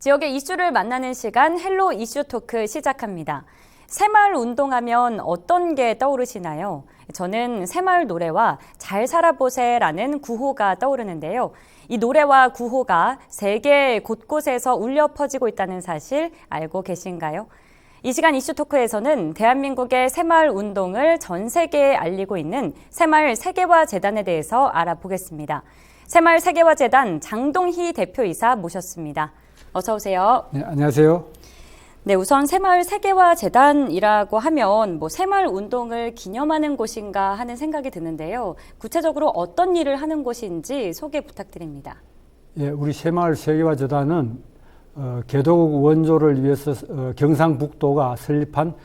지역의 이슈를 만나는 시간 헬로 이슈 토크 시작합니다. 새마을 운동하면 어떤 게 떠오르시나요? 저는 새마을 노래와 잘 살아보세라는 구호가 떠오르는데요. 이 노래와 구호가 세계 곳곳에서 울려 퍼지고 있다는 사실 알고 계신가요? 이 시간 이슈 토크에서는 대한민국의 새마을 운동을 전 세계에 알리고 있는 새마을 세계화 재단에 대해서 알아보겠습니다. 새마을 세계화 재단 장동희 대표이사 모셨습니다. 어서 오세요. 네, 안녕하세요. 네, 우선 새마을 세계화 재단이라고 하면 새마을 운동을 기념하는 곳인가 하는 생각이 드는데요. 구체적으로 어떤 일을 하는 곳인지 소개 부탁드립니다. 예, 우리 새마을 세계화 재단은 개도국 원조를 위해서 경상북도가 설립한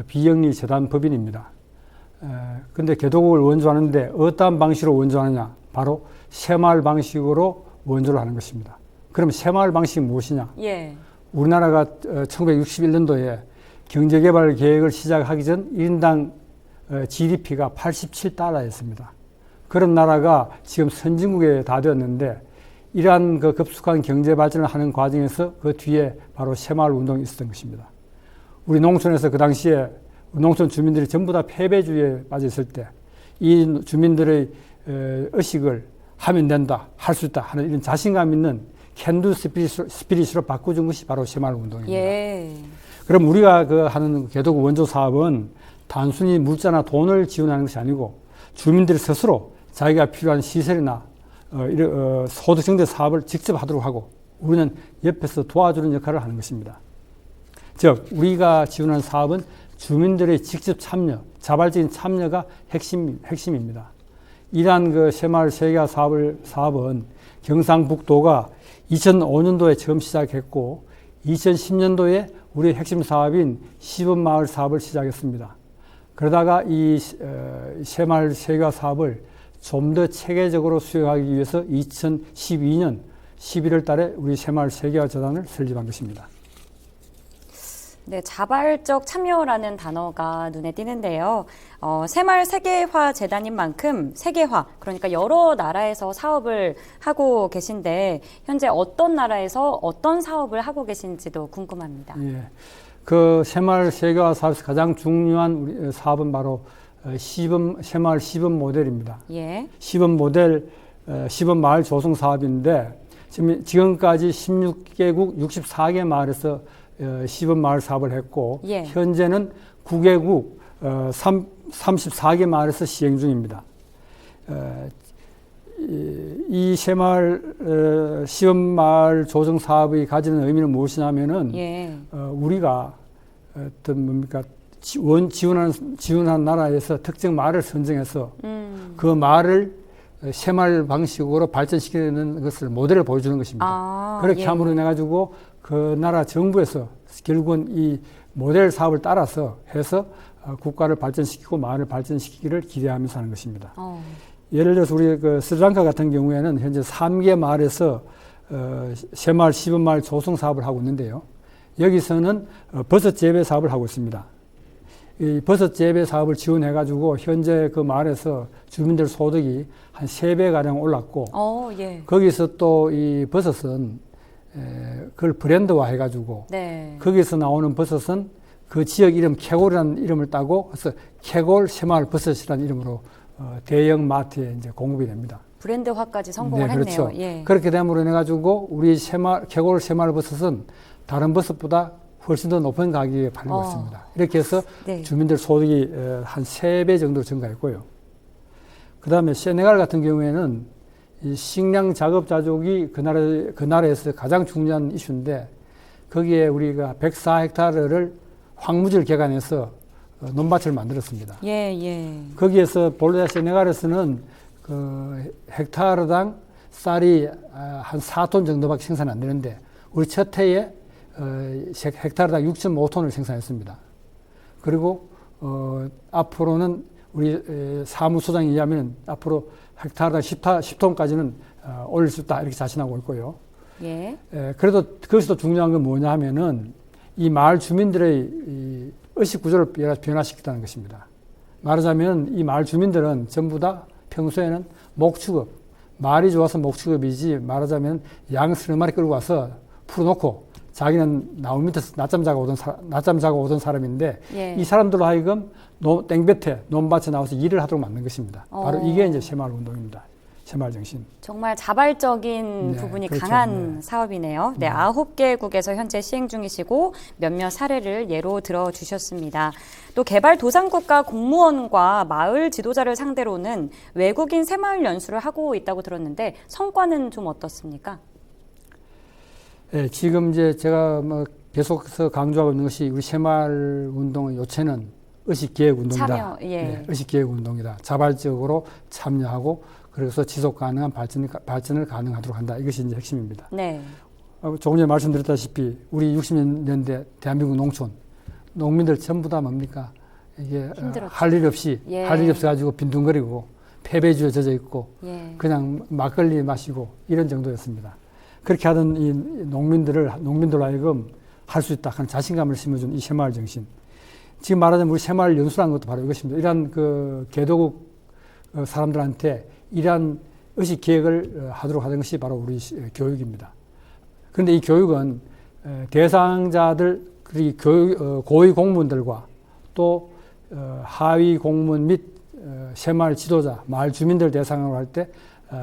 비영리 재단 법인입니다. 근데 개도국을 원조하는데 어떠한 방식으로 원조하느냐? 바로 새마을 방식으로 원조를 하는 것입니다. 그럼 새마을 방식이 무엇이냐? 예. 우리나라가 1961년도에 경제개발 계획을 시작하기 전 1인당 GDP가 87달러였습니다. 그런 나라가 지금 선진국에 다 되었는데 이러한 그 급속한 경제 발전을 하는 과정에서 그 뒤에 바로 새마을 운동이 있었던 것입니다. 우리 농촌에서 그 당시에 농촌 주민들이 전부 다 패배주의에 빠져 있을 때 이 주민들의 의식을 하면 된다, 할 수 있다 하는 이런 자신감 있는 캔두 스피릿으로 바꿔준 것이 바로 새마을 운동입니다. 예. 그럼 우리가 하는 개도국 원조 사업은 단순히 물자나 돈을 지원하는 것이 아니고 주민들이 스스로 자기가 필요한 시설이나 소득 증대 사업을 직접 하도록 하고 우리는 옆에서 도와주는 역할을 하는 것입니다. 즉 우리가 지원하는 사업은 주민들의 직접 참여, 자발적인 참여가 핵심입니다. 이러한 새마을 세계화 사업은 경상북도가 2005년도에 처음 시작했고 2010년도에 우리의 핵심 사업인 시범마을 사업을 시작했습니다. 그러다가 이 새마을 세계화 사업을 좀 더 체계적으로 수행하기 위해서 2012년 11월 달에 우리 새마을 세계화 재단을 설립한 것입니다. 네, 자발적 참여라는 단어가 눈에 띄는데요. 새마을 세계화 재단인 만큼 세계화, 그러니까 여러 나라에서 사업을 하고 계신데 현재 어떤 나라에서 어떤 사업을 하고 계신지도 궁금합니다. 예, 새마을 세계화 사업에서 가장 중요한 우리 사업은 바로 새마을 시범 모델입니다. 예. 시범 모델, 시범 마을 조성 사업인데 지금까지 16개국 64개 마을에서 시범 마을 사업을 했고 예. 현재는 9개국 34개 마을에서 시행 중입니다. 이 새마을 시범 마을 조성 사업이 가지는 의미는 무엇이냐면은 예. 우리가 지원한 나라에서 특정 마을을 선정해서 그 마을을 새마을 방식으로 발전시키는 것을 모델을 보여주는 것입니다. 그렇게 예. 함으로 인해 가지고 그 나라 정부에서 결국은 이 모델 사업을 따라서 해서 국가를 발전시키고 마을을 발전시키기를 기대하면서 하는 것입니다. 예를 들어서 우리 스리랑카 같은 경우에는 현재 3개 마을에서 새마을 시범마을 조성 사업을 하고 있는데요. 여기서는 버섯 재배 사업을 하고 있습니다. 이 버섯 재배 사업을 지원해 가지고 현재 그 마을에서 주민들 소득이 한 3배가량 올랐고 예. 거기서 또 이 버섯은 그걸 브랜드화 해가지고 네. 거기서 나오는 버섯은 그 지역 이름 캐골이라는 이름을 따고 그래서 캐골 새마을 버섯이라는 이름으로 대형 마트에 이제 공급이 됩니다. 브랜드화까지 성공을 네, 그렇죠. 했네요. 예. 그렇게 됨으로 인해 가지고 우리 캐골 새마을 버섯은 다른 버섯보다 훨씬 더 높은 가격에 팔리고 있습니다. 이렇게 해서 네. 주민들 소득이 한 3배 정도 증가했고요. 그 다음에 세네갈 같은 경우에는 이 식량 작업 자족이 그 나라에서 가장 중요한 이슈인데 거기에 우리가 104헥타르를 황무지를 개간해서 논밭을 만들었습니다. 예. 거기에서 본래 세네갈에서는 그 헥타르당 쌀이 한 4톤 정도밖에 생산 안 되는데 우리 첫 해에 헥타르당 6.5톤을 생산했습니다. 그리고 앞으로는 우리 사무소장에 의하면 앞으로 헥타르당 10톤까지는 올릴 수 있다 이렇게 자신하고 있고요. 예. 그래도 거기서 중요한 건 뭐냐 하면은 이 마을 주민들의 이 의식 구조를 변화시켰다는 것입니다. 말하자면 이 마을 주민들은 전부 다 평소에는 목축업, 말이 좋아서 목축업이지 말하자면 양 3마리 끌고 와서 풀어놓고 자기는 나무 밑에서 낮잠 자고 오던 사람인데 예. 이 사람들로 하여금 땡볕에 논밭에 나와서 일을 하도록 만든 것입니다. 바로 이게 이제 새마을 운동입니다. 새마을 정신. 정말 자발적인 네, 부분이 그렇죠. 강한 네. 사업이네요. 네, 9개국에서 현재 시행 중이시고 몇몇 사례를 예로 들어주셨습니다. 또 개발도상국가 공무원과 마을 지도자를 상대로는 외국인 새마을 연수를 하고 있다고 들었는데 성과는 좀 어떻습니까? 네, 지금 이제 제가 뭐 계속해서 강조하고 있는 것이 우리 새마을 운동의 요체는 의식기획운동이다. 참여, 예. 네, 의식기획운동이다. 자발적으로 참여하고 그래서 지속 가능한 발전을 가능하도록 한다. 이것이 이제 핵심입니다. 네. 조금 전에 말씀드렸다시피 우리 60년대 대한민국 농촌 농민들 전부 다 뭡니까? 이게 할 일 없이 예. 할 일 없어 가지고 빈둥거리고 패배주에 젖어 있고 예. 그냥 막걸리 마시고 이런 정도였습니다. 그렇게 하던 이 농민들로 하여금 할 수 있다 하는 자신감을 심어준 이 새마을 정신. 지금 말하자면 우리 새마을 연수라는 것도 바로 이것입니다. 이러한 그 개도국 사람들한테 이러한 의식 기획을 하도록 하는 것이 바로 우리 교육입니다. 그런데 이 교육은 대상자들, 고위 공무원들과 또 하위 공무원 및 새마을 지도자, 마을 주민들 대상으로 할 때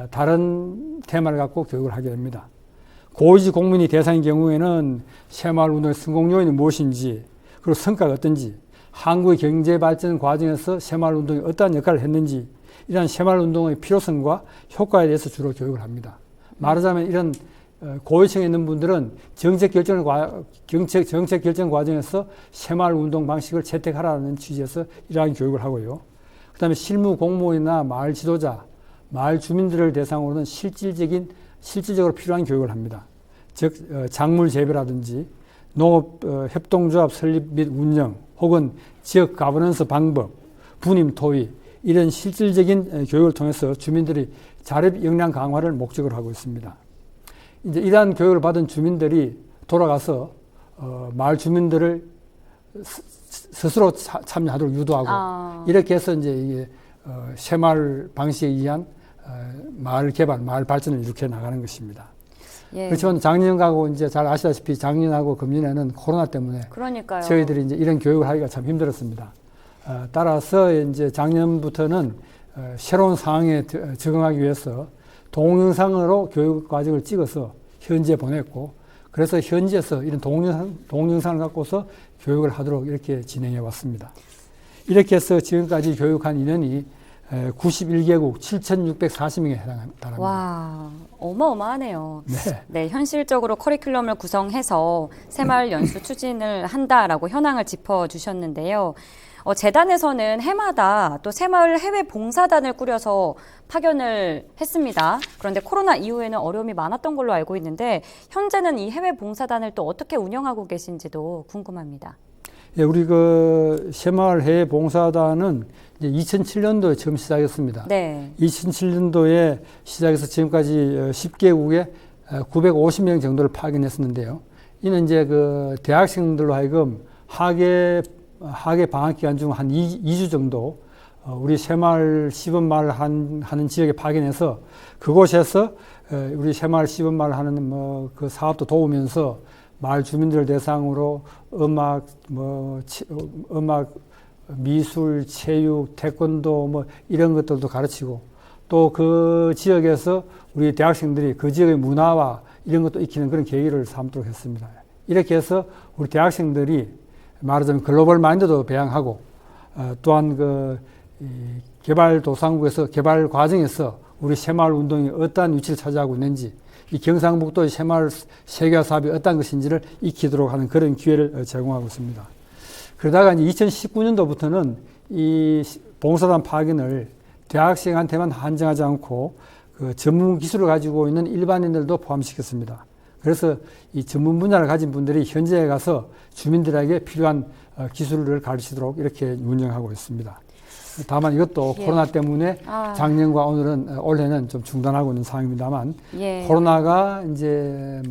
다른 테마를 갖고 교육을 하게 됩니다. 고위직 공무원이 대상인 경우에는 새마을 운동의 성공 요인이 무엇인지, 그리고 성과가 어떤지, 한국의 경제 발전 과정에서 새마을 운동이 어떠한 역할을 했는지, 이러한 새마을 운동의 필요성과 효과에 대해서 주로 교육을 합니다. 말하자면 이런 고위층에 있는 분들은 정책 결정 과정에서 새마을 운동 방식을 채택하라는 취지에서 이러한 교육을 하고요. 그 다음에 실무 공무원이나 마을 지도자, 마을 주민들을 대상으로는 실질적으로 필요한 교육을 합니다. 즉 작물 재배라든지 농업 협동조합 설립 및 운영, 혹은 지역 가버넌스 방법, 분임 토의, 이런 실질적인 교육을 통해서 주민들이 자립 역량 강화를 목적으로 하고 있습니다. 이제 이러한 교육을 받은 주민들이 돌아가서 마을 주민들을 스스로 참여하도록 유도하고 이렇게 해서 이제 이게 새마을 방식에 의한 마을 개발, 마을 발전을 이렇게 나가는 것입니다. 예. 그렇지만 작년하고 이제 잘 아시다시피 작년하고 금년에는 코로나 때문에 그러니까요. 저희들이 이제 이런 교육을 하기가 참 힘들었습니다. 따라서 이제 작년부터는 새로운 상황에 적응하기 위해서 동영상으로 교육 과정을 찍어서 현지에 보냈고, 그래서 현지에서 이런 동영상을 갖고서 교육을 하도록 이렇게 진행해 왔습니다. 이렇게 해서 지금까지 교육한 인원이 91개국 7,640명에 달합니다. 와, 어마어마하네요. 네. 네, 현실적으로 커리큘럼을 구성해서 새마을 연수 추진을 한다라고 현황을 짚어주셨는데요. 재단에서는 해마다 또 새마을 해외 봉사단을 꾸려서 파견을 했습니다. 그런데 코로나 이후에는 어려움이 많았던 걸로 알고 있는데 현재는 이 해외 봉사단을 또 어떻게 운영하고 계신지도 궁금합니다. 예, 우리 그 새마을 해외 봉사단은 이제 2007년도에 처음 시작했습니다. 네. 2007년도에 시작해서 지금까지 10개국에 950명 정도를 파견했었는데요. 이는 이제 그 대학생들로 하여금 학예 방학 기간 중 한 2주 정도 우리 새마을 시범마을 하는 지역에 파견해서 그곳에서 우리 새마을 시범마을 하는 뭐 그 사업도 도우면서 마을 주민들 대상으로 음악, 미술, 체육, 태권도 뭐 이런 것들도 가르치고 또 그 지역에서 우리 대학생들이 그 지역의 문화와 이런 것도 익히는 그런 계기를 삼도록 했습니다. 이렇게 해서 우리 대학생들이 말하자면 글로벌 마인드도 배양하고 또한 그 개발도상국에서 개발 과정에서 우리 새마을 운동이 어떠한 위치를 차지하고 있는지, 이 경상북도의 새마을 세계화 사업이 어떤 것인지를 익히도록 하는 그런 기회를 제공하고 있습니다. 그러다가 이제 2019년도부터는 이 봉사단 파견을 대학생한테만 한정하지 않고 그 전문 기술을 가지고 있는 일반인들도 포함시켰습니다. 그래서 이 전문 분야를 가진 분들이 현지에 가서 주민들에게 필요한 기술을 가르치도록 이렇게 운영하고 있습니다. 다만 이것도 예. 코로나 때문에 작년과 올해는 좀 중단하고 있는 상황입니다만 예. 코로나가 이제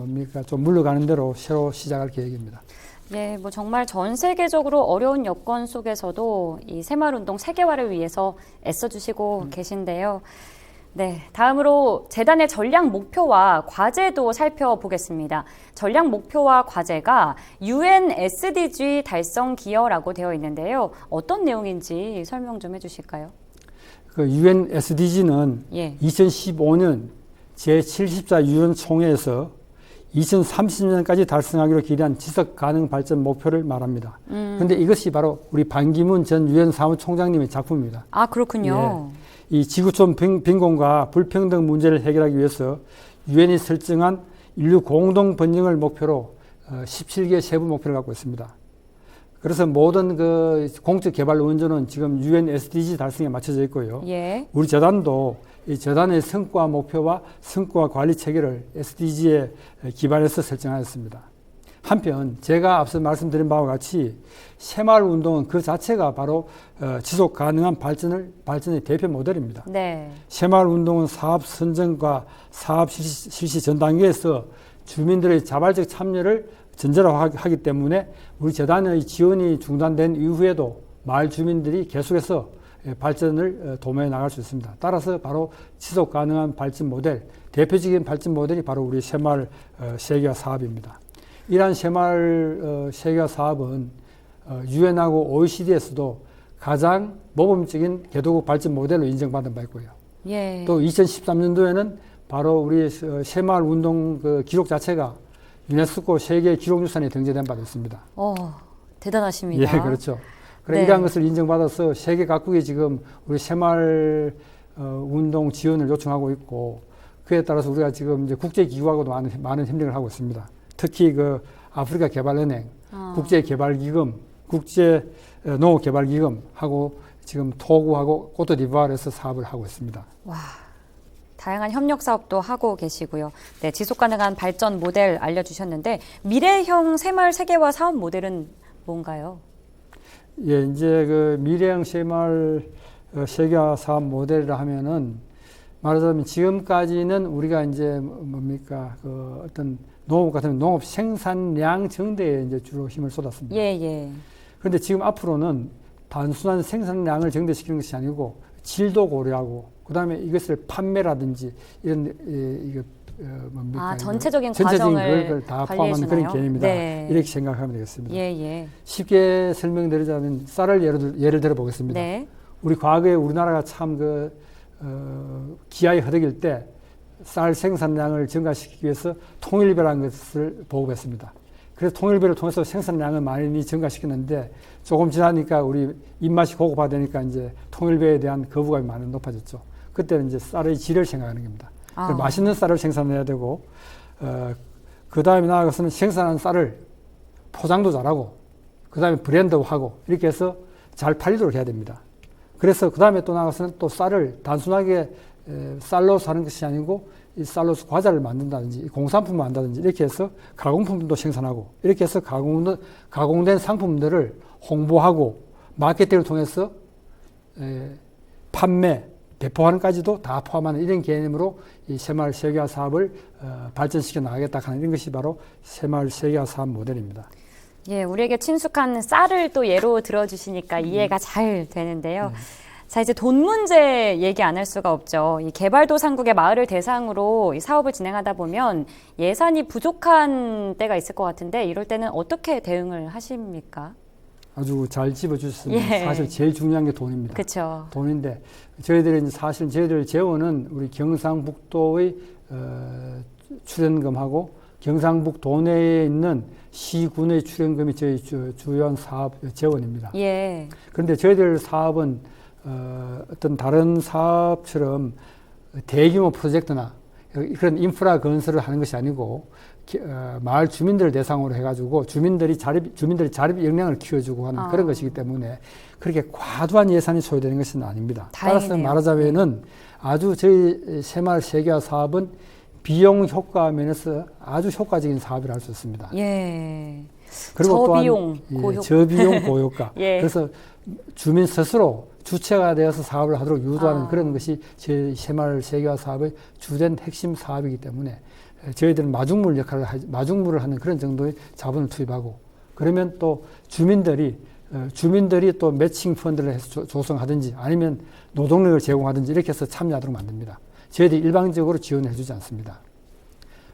좀 물러가는 대로 새로 시작할 계획입니다. 예, 뭐 정말 전 세계적으로 어려운 여건 속에서도 이 새마을 운동 세계화를 위해서 애써주시고 계신데요. 네, 다음으로 재단의 전략 목표와 과제도 살펴보겠습니다. 전략 목표와 과제가 UN SDG 달성 기여라고 되어 있는데요. 어떤 내용인지 설명 좀 해주실까요? 그 UN SDG는 예. 2015년 제74 유엔 총회에서 2030년까지 달성하기로 기대한 지속 가능 발전 목표를 말합니다. 그런데 이것이 바로 우리 반기문 전 유엔 사무총장님의 작품입니다. 아, 그렇군요. 예. 이 지구촌 빈곤과 불평등 문제를 해결하기 위해서 유엔이 설정한 인류 공동 번영을 목표로 17개 세부 목표를 갖고 있습니다. 그래서 모든 그 공적 개발 원조는 지금 UN SDG 달성에 맞춰져 있고요. 예. 우리 재단도 이 재단의 성과 목표와 성과 관리 체계를 SDG에 기반해서 설정하였습니다. 한편 제가 앞서 말씀드린 바와 같이 새마을 운동은 그 자체가 바로 지속 가능한 발전의 대표 모델입니다. 네. 새마을 운동은 사업 선정과 사업 실시 전 단계에서 주민들의 자발적 참여를 전제로 하기 때문에 우리 재단의 지원이 중단된 이후에도 마을 주민들이 계속해서 발전을 도모해 나갈 수 있습니다. 따라서 바로 지속 가능한 발전 모델, 대표적인 발전 모델이 바로 우리 새마을 세계화 사업입니다. 이러한 새마을 세계화 사업은 유엔하고 OECD에서도 가장 모범적인 개도국 발전 모델로 인정받은 바 있고요. 예. 또 2013년도에는 바로 우리 새마을 운동 그 기록 자체가 유네스코 세계 기록유산에 등재된 바도 있습니다. 대단하십니다. 예, 그렇죠. 그래 네. 이러한 것을 인정받아서 세계 각국이 지금 우리 새마을 운동 지원을 요청하고 있고 그에 따라서 우리가 지금 이제 국제기구하고도 많은 협력을 하고 있습니다. 특히 그 아프리카 개발은행, 국제개발기금, 국제농업개발기금하고 지금 토고하고 코트디부아르에서 사업을 하고 있습니다. 와, 다양한 협력 사업도 하고 계시고요. 네, 지속 가능한 발전 모델 알려주셨는데 미래형 새마을 세계화 사업 모델은 뭔가요? 예, 이제 그 미래형 새마을 세계화 사업 모델이라 하면은 말하자면 지금까지는 우리가 이제 뭡니까 그 어떤 농업 같은 농업 생산량 증대에 이제 주로 힘을 쏟았습니다. 예, 예. 그런데 지금 앞으로는 단순한 생산량을 증대시키는 것이 아니고 질도 고려하고 그다음에 이것을 판매라든지 이런 이거 뭡니까? 전체적인 전체적인 과정을 걸 다 포함한 관리해주나요? 그런 개념이다. 네. 이렇게 생각하면 되겠습니다. 예, 예. 쉽게 설명드리자면 쌀을 예를 들어 보겠습니다. 네. 우리 과거에 우리나라가 참 기아에 허덕일 때 쌀 생산량을 증가시키기 위해서 통일배라는 것을 보급했습니다. 그래서 통일배를 통해서 생산량을 많이 증가시켰는데 조금 지나니까 우리 입맛이 고급화되니까 이제 통일배에 대한 거부감이 많이 높아졌죠. 그때는 이제 쌀의 질을 생각하는 겁니다. 맛있는 쌀을 생산해야 되고 그 다음에 나아가서는 생산한 쌀을 포장도 잘하고 그 다음에 브랜드하고 이렇게 해서 잘 팔리도록 해야 됩니다. 그래서 그 다음에 또 나아가서는 또 쌀을 단순하게 쌀로 사는 것이 아니고 이 쌀로 과자를 만든다든지 공산품을 만든다든지 이렇게 해서 가공품도 생산하고 이렇게 해서 가공된 상품들을 홍보하고 마케팅을 통해서 판매, 배포하는까지도 다 포함하는 이런 개념으로 이 새마을 세계화 사업을 발전시켜 나가겠다 하는 이런 것이 바로 새마을 세계화 사업 모델입니다. 예, 우리에게 친숙한 쌀을 또 예로 들어주시니까 이해가 잘 되는데요. 자, 이제 돈 문제 얘기 안 할 수가 없죠. 이 개발도상국의 마을을 대상으로 이 사업을 진행하다 보면 예산이 부족한 때가 있을 것 같은데 이럴 때는 어떻게 대응을 하십니까? 아주 잘 집어주셨습니다. 예. 사실 제일 중요한 게 돈입니다. 그렇죠. 돈인데 저희들이 이제 사실 저희들 재원은 우리 경상북도의 출연금하고 경상북도 내에 있는 시군의 출연금이 저희 주요한 사업 재원입니다. 예. 그런데 저희들 사업은 어떤 다른 사업처럼 대규모 프로젝트나 그런 인프라 건설을 하는 것이 아니고 마을 주민들을 대상으로 해가지고 주민들이 자립 역량을 키워주고 하는 그런 것이기 때문에 그렇게 과도한 예산이 소요되는 것은 아닙니다. 다행이네요. 따라서 말하자면은 아주 저희 새마을 세계화 사업은 비용 효과 면에서 아주 효과적인 사업이라 할 수 있습니다. 예. 그리고 저비용, 또한 고효과. 저비용 고효과. 예. 그래서 주민 스스로 주체가 되어서 사업을 하도록 유도하는 그런 것이 저희 새마을 세계화 사업의 주된 핵심 사업이기 때문에 저희들은 마중물을 하는 그런 정도의 자본을 투입하고 그러면 또 주민들이 또 매칭 펀드를 해서 조성하든지 아니면 노동력을 제공하든지 이렇게 해서 참여하도록 만듭니다. 저희들이 일방적으로 지원해 주지 않습니다.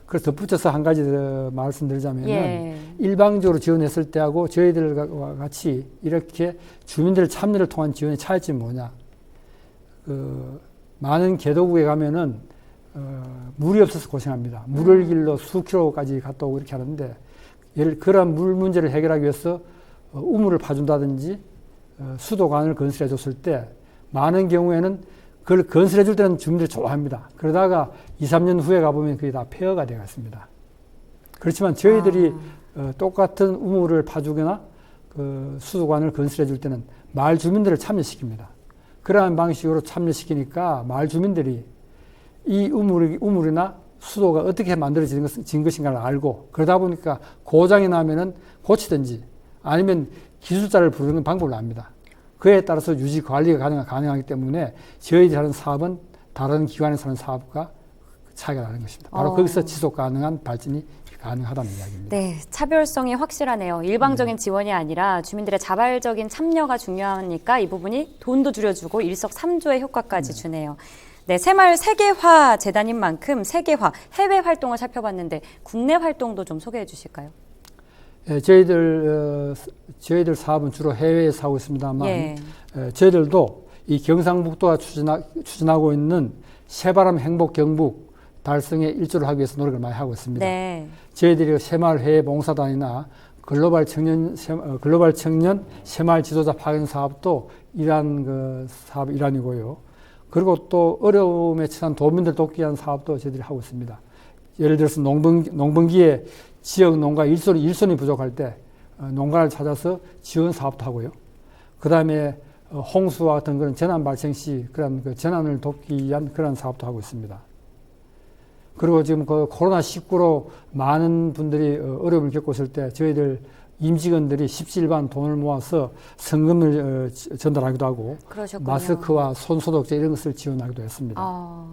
그래서 덧붙여서 한 가지 더 말씀드리자면 예. 일방적으로 지원했을 때하고 저희들과 같이 이렇게 주민들의 참여를 통한 지원의 차이점이 뭐냐. 많은 개도국에 가면은 물이 없어서 고생합니다. 물을 길러 수킬로까지 갔다 오고 이렇게 하는데 그런 물 문제를 해결하기 위해서 우물을 파준다든지 수도관을 건설해 줬을 때 많은 경우에는 그걸 건설해 줄 때는 주민들이 좋아합니다. 그러다가 2, 3년 후에 가보면 그게 다 폐허가 되어 갔습니다. 그렇지만 저희들이 똑같은 우물을 파주거나 그 수도관을 건설해 줄 때는 마을 주민들을 참여시킵니다. 그러한 방식으로 참여시키니까 마을 주민들이 이 우물이나 수도가 어떻게 만들어진 것인가를 알고 그러다 보니까 고장이 나면은 고치든지 아니면 기술자를 부르는 방법을 압니다. 그에 따라서 유지 관리가 가능하기 때문에 저희들이 하는 사업은 다른 기관에서 하는 사업과 차이가 나는 것입니다. 바로 거기서 지속 가능한 발전이 가능하다는 이야기입니다. 네, 차별성이 확실하네요. 일방적인 지원이 아니라 주민들의 자발적인 참여가 중요하니까 이 부분이 돈도 줄여주고 일석삼조의 효과까지 주네요. 네, 새마을 세계화 재단인 만큼 세계화, 해외 활동을 살펴봤는데 국내 활동도 좀 소개해 주실까요? 예, 저희들 사업은 주로 해외에서 하고 있습니다만 예. 저희들도 이 경상북도가 추진하고 있는 새바람 행복 경북 달성에 일조를 하기 위해서 노력을 많이 하고 있습니다. 네. 저희들이 새마을 해외 봉사단이나 글로벌 청년 새마을 지도자 파견 사업도 이러한 그 사업 일환이고요. 그리고 또 어려움에 처한 도민들 돕기 위한 사업도 저희들이 하고 있습니다. 예를 들어서 농번기에 지역 농가 일손이 부족할 때 농가를 찾아서 지원 사업도 하고요. 그 다음에 홍수와 같은 그런 재난 발생 시 그런 그 재난을 돕기 위한 그런 사업도 하고 있습니다. 그리고 지금 그 코로나19로 많은 분들이 어려움을 겪고 있을 때 저희들 임직원들이 십시일반 돈을 모아서 성금을 전달하기도 하고 그러셨군요. 마스크와 손소독제 이런 것을 지원하기도 했습니다.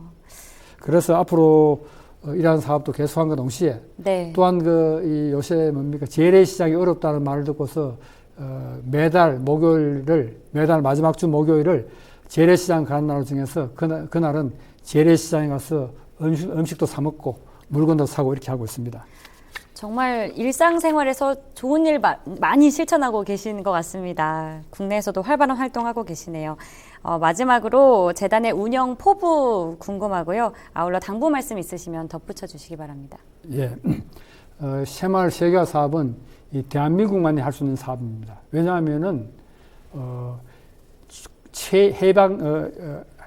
그래서 앞으로 이러한 사업도 계속한과 동시에 네. 또한 이 요새 뭡니까 재래시장이 어렵다는 말을 듣고서 매달 마지막 주 목요일을 재래시장 가는 날 중에서 그날은 재래시장에 가서 음식도 사 먹고 물건도 사고 이렇게 하고 있습니다. 정말 일상생활에서 좋은 일 많이 실천하고 계신 것 같습니다. 국내에서도 활발한 활동하고 계시네요. 마지막으로 재단의 운영 포부 궁금하고요. 아울러 당부 말씀 있으시면 덧붙여 주시기 바랍니다. 예, 새마을 세계화 사업은 이 대한민국만이 할 수 있는 사업입니다. 왜냐하면은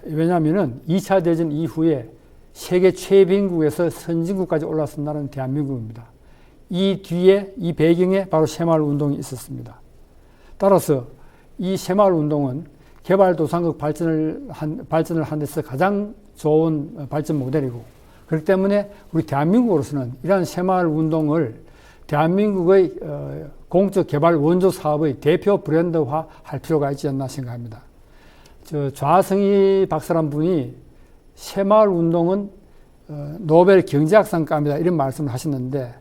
왜냐하면은 2차 대전 이후에 세계 최빈국에서 선진국까지 올라선 나라는 대한민국입니다. 이 뒤에 이 배경에 바로 새마을 운동이 있었습니다. 따라서 이 새마을 운동은 개발도상국 발전을 한 데서 가장 좋은 발전 모델이고 그렇기 때문에 우리 대한민국으로서는 이러한 새마을 운동을 대한민국의 공적 개발 원조 사업의 대표 브랜드화 할 필요가 있지 않나 생각합니다. 좌성희 박사란 분이 새마을 운동은 노벨 경제학상감이다 이런 말씀을 하셨는데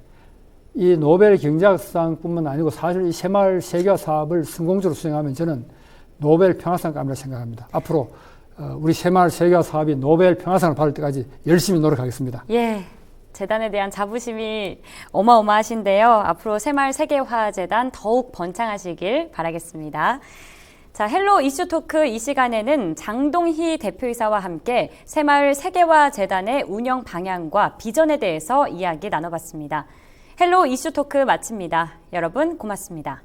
이 노벨 경제학상뿐만 아니고 사실 이 새마을 세계화 사업을 성공적으로 수행하면 저는 노벨 평화상감이라고 생각합니다. 앞으로 우리 새마을 세계화 사업이 노벨 평화상을 받을 때까지 열심히 노력하겠습니다. 예, 재단에 대한 자부심이 어마어마하신데요. 앞으로 새마을 세계화 재단 더욱 번창하시길 바라겠습니다. 자, 헬로 이슈 토크 이 시간에는 장동희 대표이사와 함께 새마을 세계화 재단의 운영 방향과 비전에 대해서 이야기 나눠봤습니다. 헬로 이슈 토크 마칩니다. 여러분 고맙습니다.